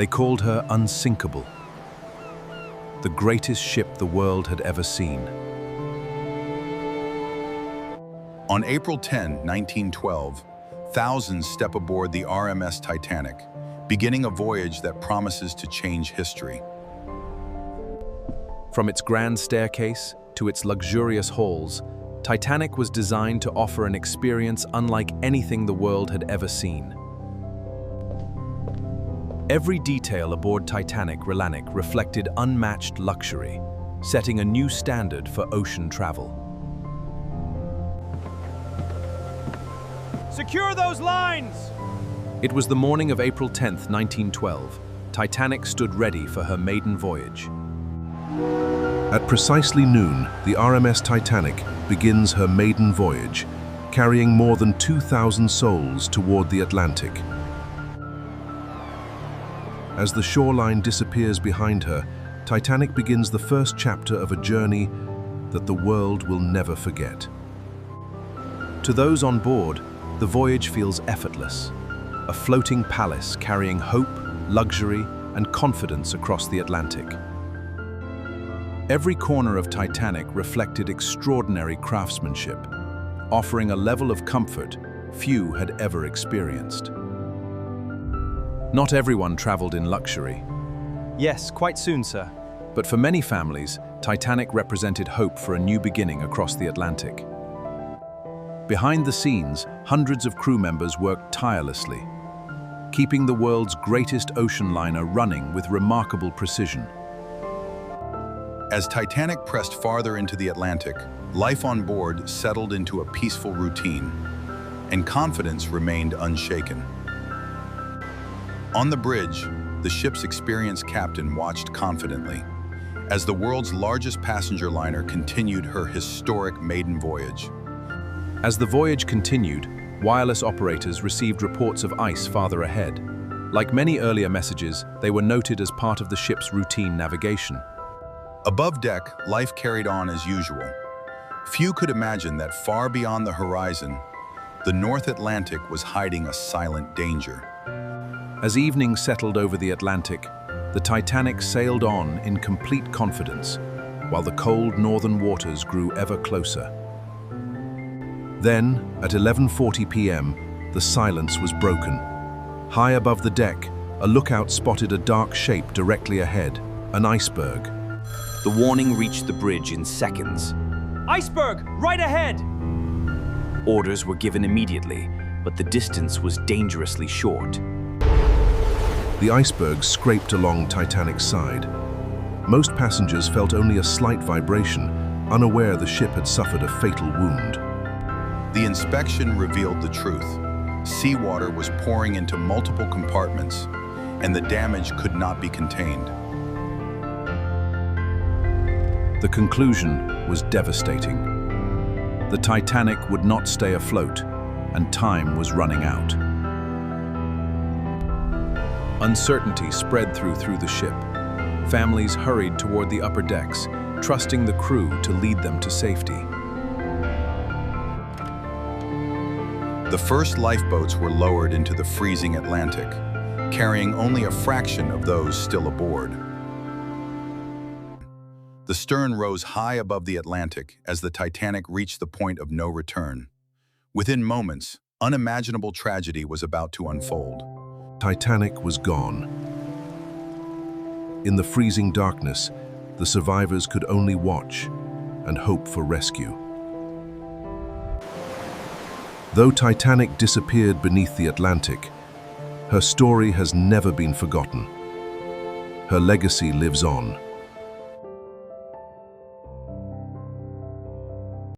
They called her unsinkable, the greatest ship the world had ever seen. On April 10, 1912, thousands step aboard the RMS Titanic, beginning a voyage that promises to change history. From its grand staircase to its luxurious halls, Titanic was designed to offer an experience unlike anything the world had ever seen. Every detail aboard Titanic reflected unmatched luxury, setting a new standard for ocean travel. Secure those lines! It was the morning of April 10, 1912. Titanic stood ready for her maiden voyage. At precisely noon, the RMS Titanic begins her maiden voyage, carrying more than 2,000 souls toward the Atlantic. As the shoreline disappears behind her, Titanic begins the first chapter of a journey that the world will never forget. To those on board, the voyage feels effortless, a floating palace carrying hope, luxury, and confidence across the Atlantic. Every corner of Titanic reflected extraordinary craftsmanship, offering a level of comfort few had ever experienced. Not everyone traveled in luxury. Yes, quite soon, sir. But for many families, Titanic represented hope for a new beginning across the Atlantic. Behind the scenes, hundreds of crew members worked tirelessly, keeping the world's greatest ocean liner running with remarkable precision. As Titanic pressed farther into the Atlantic, life on board settled into a peaceful routine, and confidence remained unshaken. On the bridge, the ship's experienced captain watched confidently as the world's largest passenger liner continued her historic maiden voyage. As the voyage continued, wireless operators received reports of ice farther ahead. Like many earlier messages, they were noted as part of the ship's routine navigation. Above deck, life carried on as usual. Few could imagine that far beyond the horizon, the North Atlantic was hiding a silent danger. As evening settled over the Atlantic, the Titanic sailed on in complete confidence, while the cold northern waters grew ever closer. Then, at 11:40 p.m., the silence was broken. High above the deck, a lookout spotted a dark shape directly ahead, an iceberg. The warning reached the bridge in seconds. Iceberg, right ahead! Orders were given immediately, but the distance was dangerously short. The iceberg scraped along Titanic's side. Most passengers felt only a slight vibration, unaware the ship had suffered a fatal wound. The inspection revealed the truth. Seawater was pouring into multiple compartments, and the damage could not be contained. The conclusion was devastating. The Titanic would not stay afloat, and time was running out. Uncertainty spread through the ship. Families hurried toward the upper decks, trusting the crew to lead them to safety. The first lifeboats were lowered into the freezing Atlantic, carrying only a fraction of those still aboard. The stern rose high above the Atlantic as the Titanic reached the point of no return. Within moments, unimaginable tragedy was about to unfold. Titanic was gone. In the freezing darkness, the survivors could only watch and hope for rescue. Though Titanic disappeared beneath the Atlantic, her story has never been forgotten. Her legacy lives on.